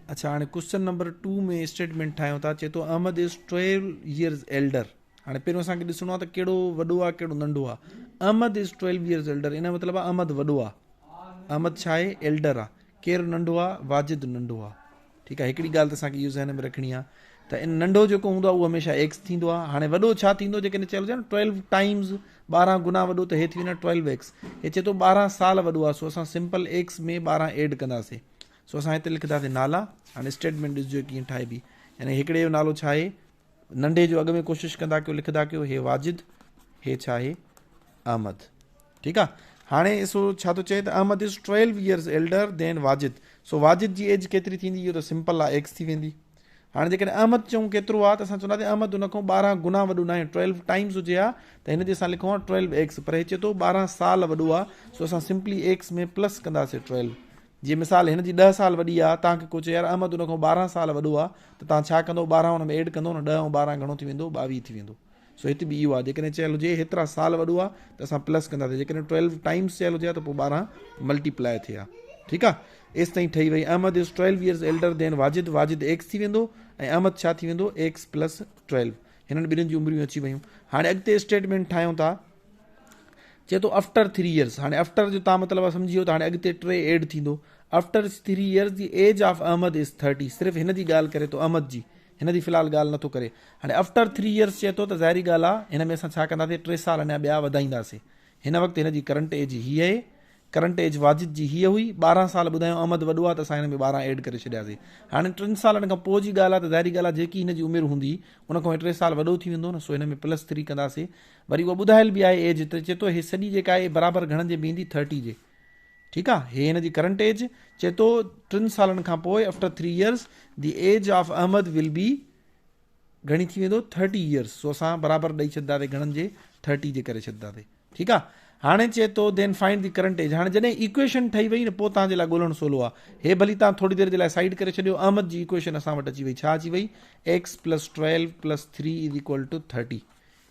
अच्छा हाणे question number 2 में स्टेटमेंट ठाहियूं था, चए थो अहमद इज़ 12 years elder। हाणे पहिरियों असांखे ॾिसणो आहे त कहिड़ो वॾो आहे कहिड़ो नंढो आहे। अहमद इज़ 12 years elder, इन जो मतिलबु आहे अहमद वॾो आहे, अहमद छा आहे एल्डर आहे। केरु नंढो आहे, वाजिद नंढो आहे। ठीकु आहे, हिकिड़ी ॻाल्हि त असांखे इहो ज़हन में रखणी आहे त इन नंढो जेको हूंदो आहे उहो हमेशह एक्स थींदो आहे। हाणे वॾो छा थींदो, जेकॾहिं चयो हुजे न 12 टाइम्स 12 गुना वॾो, त हे थी वेंदो 12x। हे चए थो 12 साल वॾो आहे, सो असां सिंपल एक्स में 12 एड कंदासीं। सो असां हिते लिखंदासीं नाला। हाणे स्टेटमेंट ॾिसजो कीअं ठाहिबी, यानी हिकिड़े जो नालो छा आहे, नंढे जो अॻु में कोशिशि कंदा कयो, लिखंदा कयो हे वाजिद, हे छा आहे अहमद। ठीकु आहे, हाणे ॾिसो छा थो चए त Ahmed is 12 years elder than Wajid. So Wajid जी एज केतिरी थींदी, इहो त सिंपल आहे एक्स थी वेंदी। हाणे जेकॾहिं अहमद चऊं केतिरो आहे, त असां चवंदासीं अहमद हुन खां 12 गुना वॾो न आहे, 12 टाइम्स हुजे हा त हिन जे असां लिखूं आहे 12x, पर हे चए थो 12 साल वॾो आहे, सो असां सिंपली एक्स में प्लस कंदासीं 12। जीअं मिसाल हिन जी 10 साल वॾी आहे, तव्हांखे को चए यार अहमद हुन खां 12 साल वॾो आहे, त तव्हां छा कंदो, 12 हुन में एड कंदो न, 10 ऐं 12 घणो थी वेंदो, 22 थी वेंदो। सो हिते बि इहो आहे, जेकॾहिं चयल हुजे हेतिरा साल वॾो आहे त असां प्लस कंदासीं, जेकॾहिं 12 टाइम्स चयल हुजे त पोइ 12 मल्टीप्लाए थिए हा। ठीकु आहे, एसि ताईं ठही वई। Ahmed is 12 years elder than Wajid, Wajid x थी वेंदो ऐं अहमद छा थी वेंदो एक्स प्लस 12। हिननि ॿिन्हिनि जूं उमिरियूं अची वियूं। हाणे अॻिते स्टेटमेंट ठाहियूं था, चए थो आफ्टर 3 years। हाणे आफ्टर जो तव्हां मतिलबु सम्झी वियो त हाणे अॻिते 3 एड थींदो। After 3 years the age of Ahmed is 30। सिर्फ़ु हिन जी ॻाल्हि करे थो, अहमद जी, हिन जी फ़िलहाल ॻाल्हि नथो करे। हाणे आफ्टर 3 years चए थो त ज़ाहिरी ॻाल्हि आहे, हिन में असां छा कंदासीं, 3 साल अञा ॿिया वधाईंदासीं। हिन वक़्तु हिन जी करंट एज हीअ आहे, करंट एज वाजिद जी हीअ हुई, 12 साल ॿुधायूं अहमद वॾो आहे त असां हिन में 12 एड करे छॾियासीं। हाणे 3 सालनि खां पोइ जी ॻाल्हि आहे त ज़ाहिरी ॻाल्हि आहे जेकी हिन जी उमिरि हूंदी उन खां 3 साल वॾो थी वेंदो न, सो हिन में +3 कंदासीं। वरी उहा ॿुधायल बि आहे एज, त चए थो हे सॼी जेका आहे बराबरि घणनि जे बीहंदी, 30 जे। ठीकु आहे, हे हिन जी करंट एज चए थो 3 सालनि खां पोइ after 3 years the age of Ahmed will be घणी थी वेंदो 30 years। सो असां बराबरि ॾेई छॾंदासीं घणनि जे, 30 जे करे छॾंदासीं। ठीकु आहे, हाणे चए थो देन फाइंड दी करंट एज। हाणे जॾहिं इक्वेशन ठही वई न, पोइ तव्हांजे लाइ ॻोल्हणु सवलो आहे। हे भली तव्हां थोरी देरि जे लाइ साइड करे छॾियो, अहमद जी इक्वेशन असां वटि अची वई। छा अची वई, x + 12 + 3 = 30।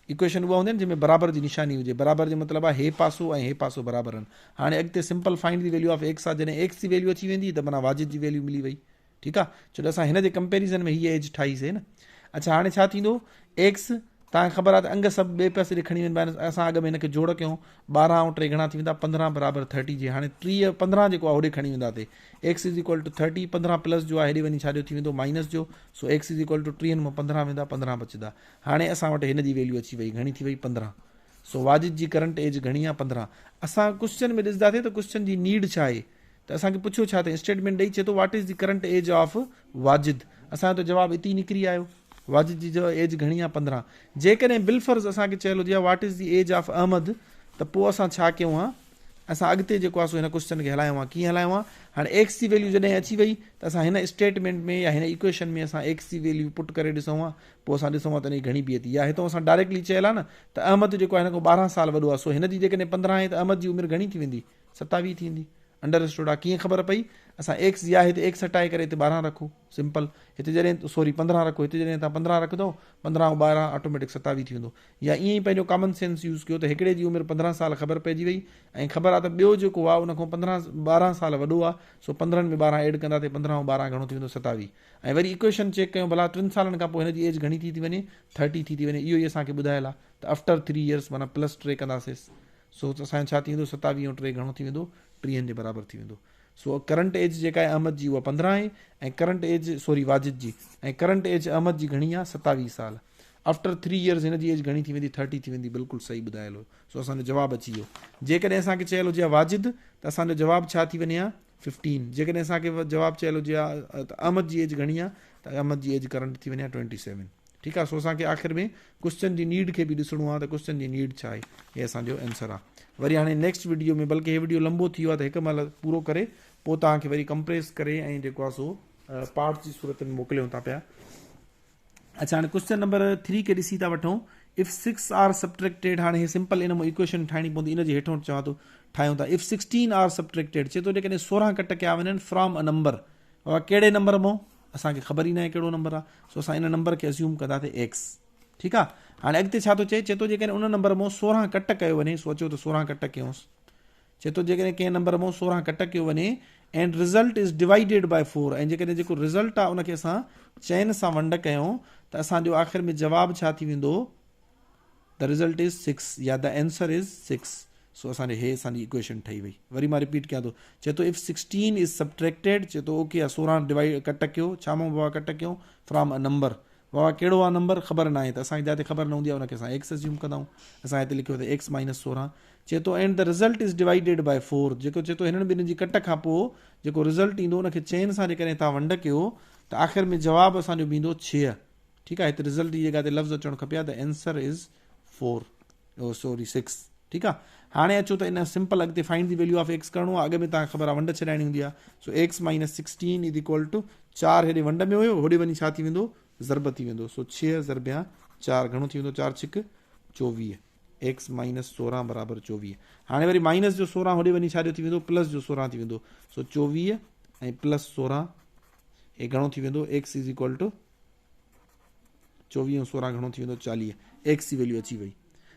इक्वेशन उहा हूंदी आहे जंहिंमें बराबरि जी निशानी हुजे। बराबरि जो मतिलबु आहे हे पासो ऐं हे पासो बराबरि आहिनि। हाणे अॻिते simple find the value of x आहे, जॾहिं एक्स जी वैल्यू अची वेंदी त माना वाजिद जी वैल्यू मिली वई। ठीकु आहे, छो जो असां हिन जे कंपेरिज़न में हीअ एज ठाहीसीं न। अच्छा हाणे छा थींदो, एक्स तव्हांखे ख़बर आहे त अंग सभु ॿिए पासे ॾे खणी वेंदा आहिनि। असां अॻ में हिनखे जोड़ कयूं, 12 ऐं 3 घणा थी वेंदा, 15 बराबरि 30 जे। हाणे 15 जेको आहे होॾे खणी वेंदासीं, x = 30, 15 प्लस जो आहे हेॾे वञी छा जो थी वेंदो माइनस जो। सो x = 3 मां 15 वेंदा, 15 बचंदा। हाणे असां वटि हिन जी वैल्यू अची वई, घणी थी वई 15। सो वाजिद जी करंट एज घणी आहे 15। असां क्वेश्चन में ॾिसंदासीं त क्वेश्चन जी नीड छा आहे, त असांखे पुछियो छा त स्टेटमेंट ॾेई, चए थो what is the current age of Wajid. असांजो त जवाबु हिते ई निकिरी आयो, वाजिद जी जो एज घणी आहे 15। जेकॾहिं बिलफर्ज़ असांखे चयल हुजे what is the age of Ahmed, त पोइ असां छा कयूं आहे, असां अॻिते जेको आहे सो हिन क्वेश्चन खे हलायूं आहे। कीअं हलायूं आहे, हाणे एक्स जी वैल्यू जॾहिं अची वई त असां हिन स्टेटमेंट में या हिन इक्वेशन में असां एक्स जी वैल्यू पुट करे ॾिसूं आहे, पोइ असां ॾिसूं आहे त हिन घणी बीहे थी। या हितां असां डायरेक्टली चयल आहे न त अहमद जेको आहे हिन खां 12 साल वॾो आहे, सो हिन जी जेकॾहिं 15 आहे त अहमद जी उमिरि घणी थी वेंदी, 27 थींदी। अंडरस्टूड आहे। कीअं ख़बर पई, असां एक्स या हिते एक्स हटाए करे हिते 12 रखो, सिंपल। हिते जॾहिं सॉरी 15 रखो, हिते जॾहिं तव्हां 15 रखंदो, 15 ऐं 12 ऑटोमेटिक 27 थी वेंदो। या ईअं ई पंहिंजो कॉमन सेंस यूज़ कयो त हिकिड़े जी उमिरि 15 साल ख़बर पइजी वई, ऐं ख़बर आहे त ॿियो जेको आहे उन खां 12 साल वॾो आहे, सो 15 में 12 एड कंदासीं, 15 ऐं 12 घणो थी वेंदो 27। ऐं वरी इक्वेशन चेक कयूं भला 3 सालनि खां पोइ हिन जी एज घणी थी वञे, 30 थी वञे। इहो ई असांखे ॿुधायल आहे त आफ्टर 3 years माना +3 कंदासीं, सो असांजो छा थी वेंदो 27 ऐं 3 घणो थी वेंदो, 30 जे बराबरि थी वेंदो। सो करंट एज जेका आहे अहमद जी उहा 15 आहे, ऐं करंट एज सॉरी वाजिद जी, ऐं करंट एज अहमद जी घणी आहे 27 साल। आफ्टर 3 years हिन जी एज घणी थी वेंदी, 30 थी वेंदी। बिल्कुलु सही ॿुधायल हो। सो असांजो जवाबु अची वियो। जेकॾहिं असांखे चयल हुजे वाजिद त असांजो जवाबु छा थी वञे आहे 15। जेकॾहिं असांखे जवाबु चयल हुजे आहे त अहमद जी एज घणी आहे, त अहमद जी एज करंट थी वञे 27। ठीकु आहे, सो असांखे आख़िर में क्वेश्चन जी नीड खे बि ॾिसणो आहे त क्वेश्चन जी नीड छा आहे, हे असांजो आंसर आहे। वरी हाणे नेक्स्ट वीडियो में, बल्कि हे वीडियो लंबो थी वियो आहे त हिकु महिल पूरो करे पोइ तव्हांखे वरी कंप्रेस करे ऐं जेको आहे सो पार्ट जी सूरत में मोकिलियूं था पिया। अच्छा हाणे क्वेश्चन नंबर 3 खे ॾिसी था वठूं। इफ 6 आर सब्ट्रैक्टेड, हाणे हे सिंपल इन में इक्वेशन ठाहिणी पवंदी, इन जे हेठों चवां थो ठाहियूं था। इफ 16 आर सब्ट्रैक्टेड, चए थो जेकॾहिं 16 कट कया वञनि फ्रॉम अ नंबर, कहिड़े नंबर मां असांखे ख़बर ई न आहे कहिड़ो नंबर आहे, सो असां इन नंबर खे अस्यूम कंदासीं एक्स। ठीकु आहे, हाणे अॻिते छा थो चए, चए थो जेकॾहिं उन नंबर मां 16 कट कयो वञे, सोचो त 16 कट कयोसि, चए थो जेकॾहिं कंहिं नंबर मां 16 कट कयो वञे and result is divided by 4 ऐं जेकॾहिं जेको रिज़ल्ट आहे उनखे असां चइनि सां वंड कयूं त असांजो आख़िर में जवाबु छा थी वेंदो द रिज़ल्ट इज़ 6 या द आंसर इज़ 6 सो असांजे हे असांजी इक्वेशन ठही वई वरी मां रिपीट कयां थो चए थो इफ 16 इज़ सबट्रैक्टेड चए थो ओके आहे 16 डिवाइड कट कयो छा मां बाबा कट कयूं फ्रॉम अ नंबर बाबा कहिड़ो आहे नंबर ख़बर न आहे त असांखे जिते ख़बर न हूंदी आहे उनखे असां एक्स एज्यूम कंदा आहियूं असां हिते लिखियो त एक्स माइनस 16 चए थो and the result is divided by 4 जेको चए थो हिननि ॿिन्हिनि जी कट खां पोइ जेको रिज़ल्ट ईंदो उनखे चइनि सां जेकॾहिं तव्हां वंड कयो त आख़िर में जवाबु असांजो बीहंदो 6 ठीकु आहे हिते रिज़ल्ट जी जॻह ते लफ़्ज़ अचणु खपे हा द आंसर इज़ 4 सॉरी 6 ठीकु आहे हाणे अचो त इन सिंपल अॻिते find the value of x करिणो आहे अॻ में तव्हांखे ख़बर आहे वंड छॾाइणी हूंदी आहे so x minus 16 is equal to 4 हेॾे वंड में हुयो होॾे वञी छा थी वेंदो ज़रब थी वेंदो सो 6 ज़रबिया 4 घणो थी वेंदो 4 छिक 24 एक्स माइनस 16 बराबरि 24 हाणे वरी माइनस जो 16 होॾे वञी छा थी वेंदो प्लस जो 16 थी वेंदो सो 24 ऐं प्लस 16 हे घणो थी वेंदो एक्स इज इक्वल टू 24 ऐं 16 घणो थी वेंदो 40 एक्स जी वैल्यू अची वई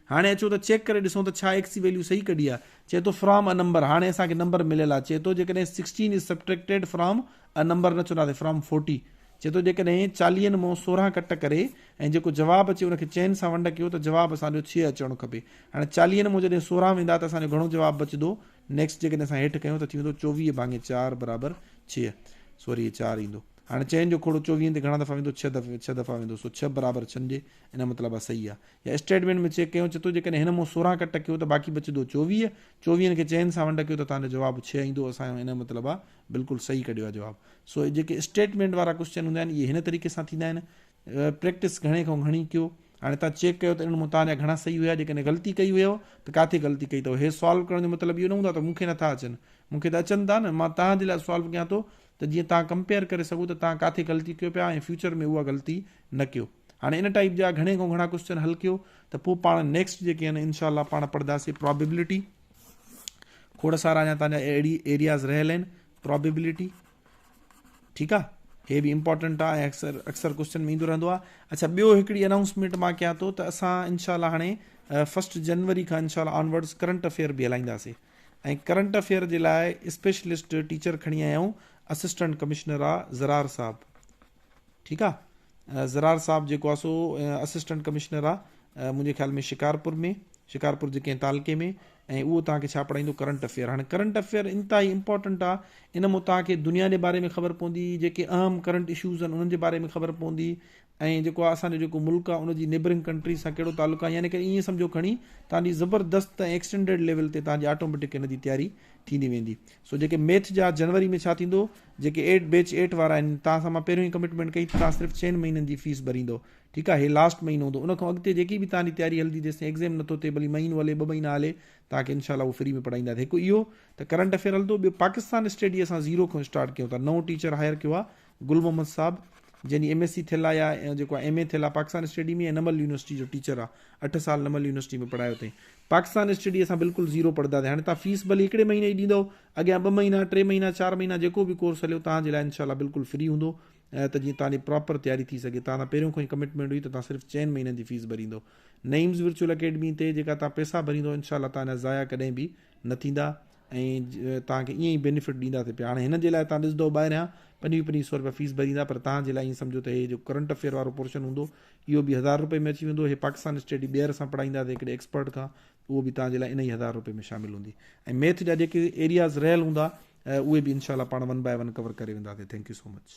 हाणे अचो त चेक करे ॾिसूं त छा एक्स जी वैल्यू सही कढी आहे चए थो फ्रॉम अ नंबर हाणे असांखे नंबर मिलियल आहे चए थो जेकॾहिं 16 is subtracted from a number न चवंदासीं फ्रॉम 40 चए थो जेकॾहिं 40 मां 16 कट करे ऐं जेको जवाबु अचे उनखे चइनि सां वंड कयो त जवाबु असांजो 6 अचणु खपे हाणे 40 मां जॾहिं 16 वेंदा त असांजो घणो जवाबु बचंदो नेक्स्ट जेकॾहिं असां हेठि कयूं त थी वेंदो 24 भाङे 4 बराबरि 6 सॉरी 4 ईंदो हाणे चइनि जो खोड़ो 24 ते घणा दफ़ा वेंदो 6 दफ़ा वेंदो सो 6 बराबरि 6 इन मतिलबु आहे सही आहे या स्टेटमेंट में चेक कयूं चए थो जेकॾहिं हिन मां 16 कट कयो त बाक़ी बचंदो 24 खे चइनि सां वंड कयो त तव्हांजो जवाबु 6 ईंदो असांजो इन मतिलबु आहे बिल्कुलु सही कढियो आहे जवाबु सो जेके स्टेटमेंट वारा क्वेश्चन हूंदा आहिनि इहे हिन तरीक़े सां थींदा आहिनि प्रैक्टिस घणे खां घणी कयो हाणे तव्हां चेक कयो त इन मां तव्हांजा घणा सही हुया जेकॾहिं ग़लती कई हुयो त किथे ग़लती कई अथव हे सॉल्व करण जो मतिलबु इहो न हूंदो आहे त मूंखे नथा अचनि मूंखे त अचनि था न मां तव्हांजे लाइ सॉल्व कयां थो त जीअं तव्हां कंपेयर करे सघो त तव्हां किथे ग़लती कयो पिया ऐं फ्यूचर में उहा ग़लती न कयो हाणे इन टाइप जा घणे खां घणा क्वेश्चन हल कयो त पोइ पाण नेक्स्ट जेके आहिनि इनशाला पाण पढ़ंदासीं प्रोबेबिलिटी खोड़ सारा अञा तव्हांजा एरियाज़ रहियल आहिनि प्रोबेबिलिटी ठीकु आहे हे बि इंपॉर्टेंट आहे ऐं अक्सर क्वेश्चन में ईंदो रहंदो आहे अच्छा ॿियो हिकिड़ी अनाउंसमेंट मां कयां थो त असां इनशाला हाणे 1 जनवरी खां इनशाला ऑनवर्ड्स करंट अफेयर बि हलाईंदासीं ऐं करंट अफेयर जे लाइ स्पेशलिस्ट टीचर खणी आया आहियूं असिस्टेंट कमिश्नर आहे ज़रार साहब ठीकु आहे ज़रार साहब जेको आहे सो असिस्टेंट कमिश्नर आहे मुंहिंजे ख़्याल में शिकारपुर जे कंहिं तालुके में ऐं उहो तव्हांखे छा पढ़ाईंदो करंट अफेयर हाणे करंट अफेयर इंतिहाई इंपॉर्टेंट आहे इन मां तव्हांखे दुनिया जे बारे में ख़बर पवंदी जेके अहम करंट इशूज़ आहिनि उन्हनि जे बारे में ख़बर पवंदी ऐं जेको आहे असांजो जेको मुल्क आहे उनजी नेबरिंग कंट्री सां कहिड़ो तालुक आहे यानी कि ईअं सम्झो खणी तव्हांजी ज़बरदस्त ऐं एक्सटेंडेड लेवल ते तव्हांजी ऑटोमेटिक हिन जी तयारी थींदी वेंदी सो जेके मैथ जा जनवरी में छा थींदो जेके बैच 8 वारा आहिनि तव्हां सां मां पहिरियों ई कमिटमेंट कई तव्हां सिर्फ़ु 6 महीननि जी फीस भरींदो ठीकु आहे हे लास्ट महीनो हूंदो उन खां अॻिते जेकी बि तव्हांजी तयारी हलंदी जेसिताईं एग्ज़ाम नथो थिए भली महीनो हले 2 महीना हले तव्हांखे इनशाला उहो फ्री में पढ़ाईंदासीं हिकु इहो त करंट अफेयर हलंदो ॿियो पाकिस्तान स्टडी असां 0 खां स्टार्ट कयूं था नओं टीचर हायर कयो आहे गुल मोहम्मद साहब जंहिंजी MSc थियल आहे या जेको आहे MA थियल आहे पाकिस्तान स्टडी में ऐं नमल यूनिवर्सिटी जो टीचर आहे 8 साल नमल यूनिवर्सिटी में पढ़ायो अथई पाकिस्तान स्टडी असां बिल्कुलु 0 पढ़ंदासीं हाणे तव्हां फीस भली हिकिड़े महीने ई ॾींदव अॻियां 2 महीना 3 महीना 4 महीना जेको बि कोर्स हलियो तव्हांजे लाइ इनशाला बिल्कुलु फ्री हूंदो त जीअं तव्हांजी प्रॉपर तयारी थी सघे तव्हां पहिरियों खां ई कमिटमेंट हुई त तव्हां सिर्फ़ु 6 महीननि जी फीस भरींदो नईम्स वर्चुअल अकेडमी ते जेका तव्हां पैसा भरींदो इनशाला तव्हांजा ज़ाया कॾहिं बि न थींदा ऐं तव्हांखे ईअं ई बेनिफिट ॾींदासीं पिया हाणे हिन जे लाइ तव्हां ॾिसंदो ॿाहिरियां 2500 रुपया फीस भरींदा पर तव्हांजे लाइ ईअं सम्झो त हे जो करंट अफेयर वारो पोर्शन हूंदो इहो बि 1000 रुपये में अची वेंदो हे पाकिस्तान स्टडी ॿीहर सां पढ़ाईंदासीं हिकिड़े एक्सपर्ट खां उहो बि तव्हांजे लाइ इन ई 1000 रुपये में शामिलु हूंदी ऐं मैथ जा जेके एरियाज़ रहियल हूंदा उहे बि इनशाला पाण 1 बाय 1 कवर करे वेंदासीं थैंक यू सो मच